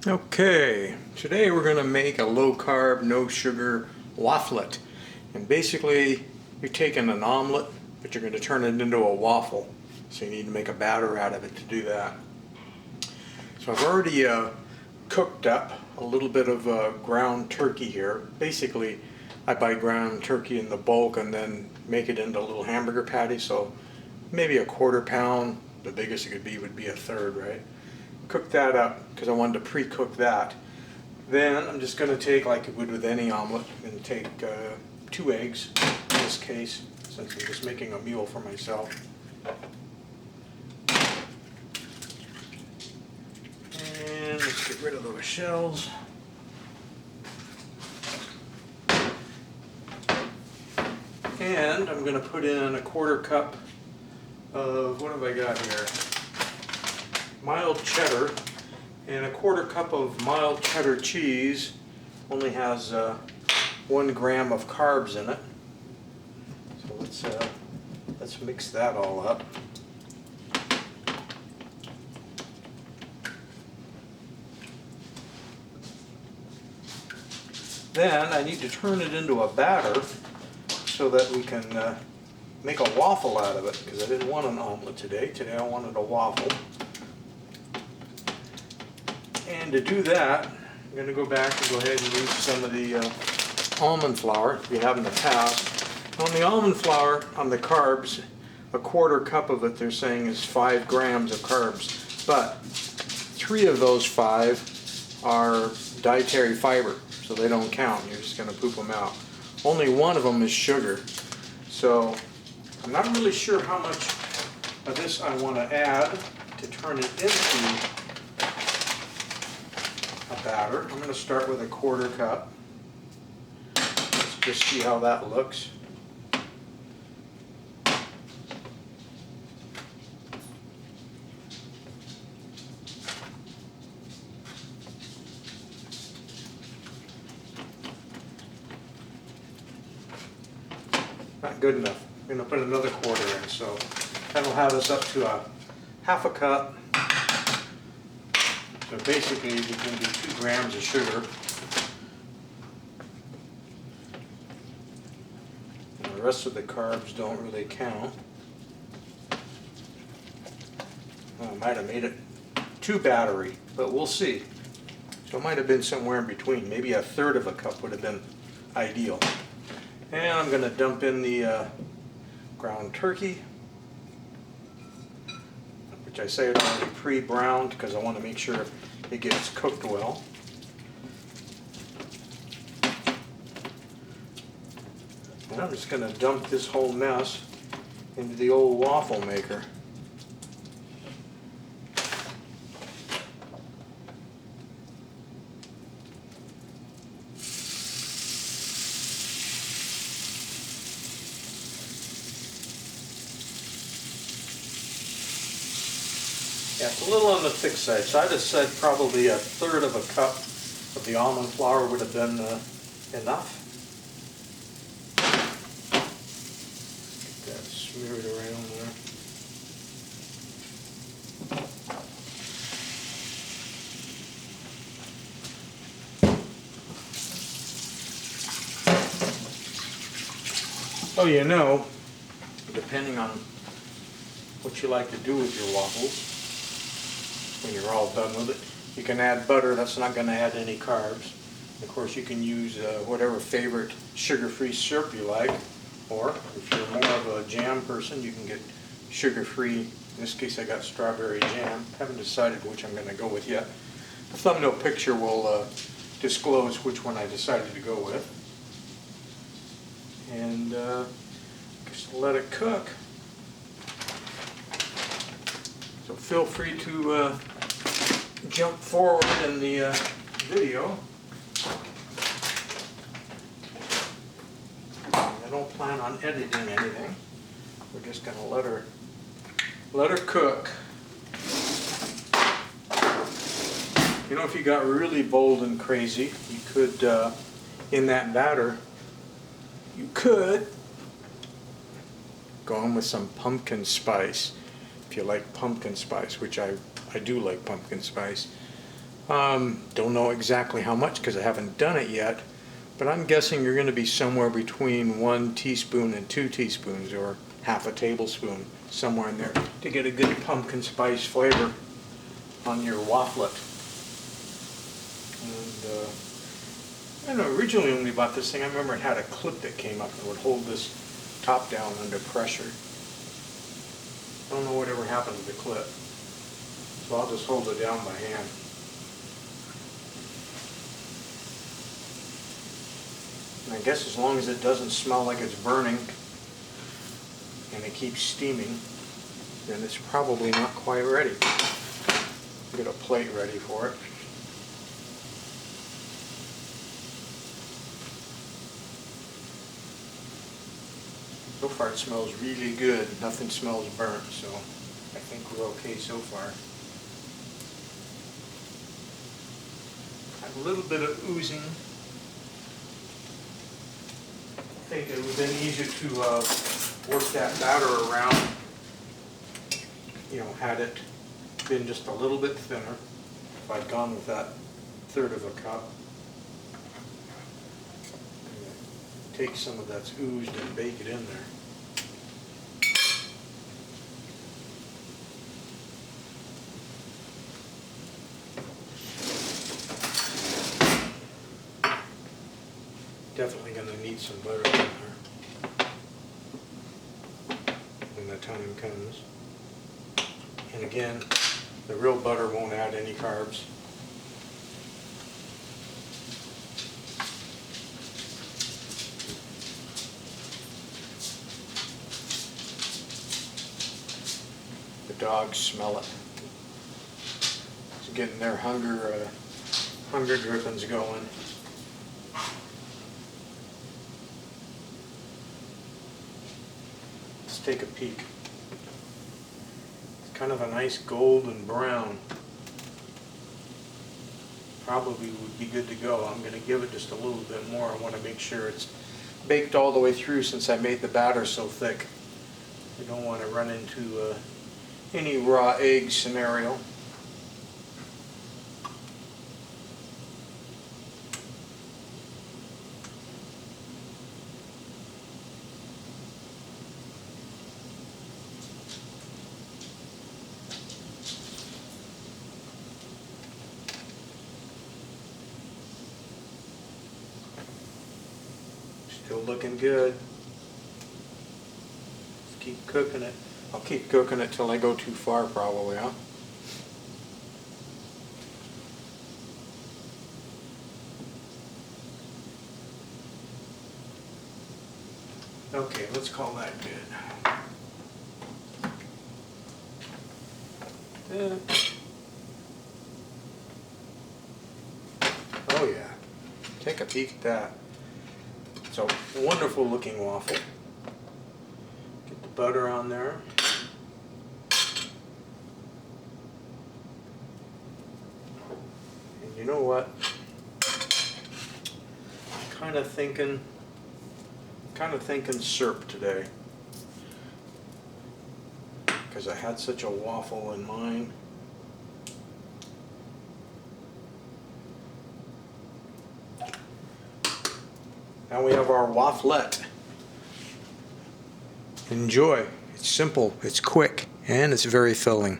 Okay, today we're going to make a low carb, no sugar wafflet. And basically you're taking an omelet, but you're going to turn it into a waffle. So you need to make a batter out of it to do that. So I've already cooked up a little bit of ground turkey here. Basically I buy ground turkey in the bulk and then make it into little hamburger patties. So maybe a quarter pound, the biggest it could be would be a third, right? Cook that up because I wanted to pre-cook that. Then I'm just going to take, like you would with any omelet, I'm going to take 2 eggs in this case, since I'm just making a meal for myself. And let's get rid of those shells. And I'm going to put in a 1/4 cup of, what have I got here? Mild cheddar, and a 1/4 cup of mild cheddar cheese only has 1 gram of carbs in it. So let's mix that all up. Then I need to turn it into a batter so that we can make a waffle out of it, because I didn't want an omelet today. Today I wanted a waffle. And to do that, I'm going to go back and go ahead and use some of the almond flour we have in the past. On the almond flour, on the carbs, a 1/4 cup of it they're saying is 5 grams of carbs. But 3 of those 5 are dietary fiber, so they don't count. You're just going to poop them out. Only 1 of them is sugar. So I'm not really sure how much of this I want to add to turn it into a batter. I'm going to start with a 1/4 cup. Let's just see how that looks. Not good enough. I'm going to put another 1/4 in, so that'll have us up to a 1/2 cup. So basically you can do 2 grams of sugar. And the rest of the carbs don't really count. Well, I might have made it too battery, but we'll see. So it might have been somewhere in between. Maybe a 1/3 cup would have been ideal. And I'm going to dump in the ground turkey, which I say it's already pre-browned because I want to make sure it gets cooked well. And I'm just going to dump this whole mess into the old waffle maker. Yeah, it's a little on the thick side, so I'd have said probably a 1/3 cup of the almond flour would have been enough. Get that smeared around there. Oh, you know, depending on what you like to do with your waffles, when you're all done with it, you can add butter. That's not going to add any carbs. Of course, you can use whatever favorite sugar-free syrup you like, or if you're more of a jam person, you can get sugar-free. In this case, I got strawberry jam. Haven't decided which I'm going to go with yet. The thumbnail picture will disclose which one I decided to go with. And just let it cook. So feel free to jump forward in the video. I don't plan on editing anything. We're just going to let her cook. You know, if you got really bold and crazy, you could, in that batter, you could go in with some pumpkin spice. If you like pumpkin spice, which I do like pumpkin spice. Don't know exactly how much because I haven't done it yet, but I'm guessing you're going to be somewhere between 1 teaspoon and 2 teaspoons, or half a tablespoon, somewhere in there, to get a good pumpkin spice flavor on your wafflet. And I originally when we bought this thing, I remember it had a clip that came up and would hold this top down under pressure. I don't know whatever happened to the clip, so I'll just hold it down by hand. And I guess as long as it doesn't smell like it's burning and it keeps steaming, then it's probably not quite ready. Get a plate ready for it. So far it smells really good. Nothing smells burnt, so I think we're okay so far. A little bit of oozing. I think it would have been easier to work that batter around, had it been just a little bit thinner, if I'd gone with that 1/3 of a cup. Take some of that's oozed and bake it in there. Definitely going to need some butter in there when the time comes. And again, the real butter won't add any carbs. The dogs smell it. It's getting their hunger drippings going. Let's take a peek. It's kind of a nice golden brown. Probably would be good to go. I'm going to give it just a little bit more. I want to make sure it's baked all the way through since I made the batter so thick. You don't want to run into any raw egg scenario. Still looking good. Let's keep cooking it. I'll keep cooking it till I go too far probably, huh? Okay, let's call that good. Oh yeah, take a peek at that. It's a wonderful looking waffle. Get the butter on there. And you know what? I'm kind of thinking syrup today. Because I had such a waffle in mind. Now we have our wafflet. Enjoy. It's simple, it's quick, and it's very filling.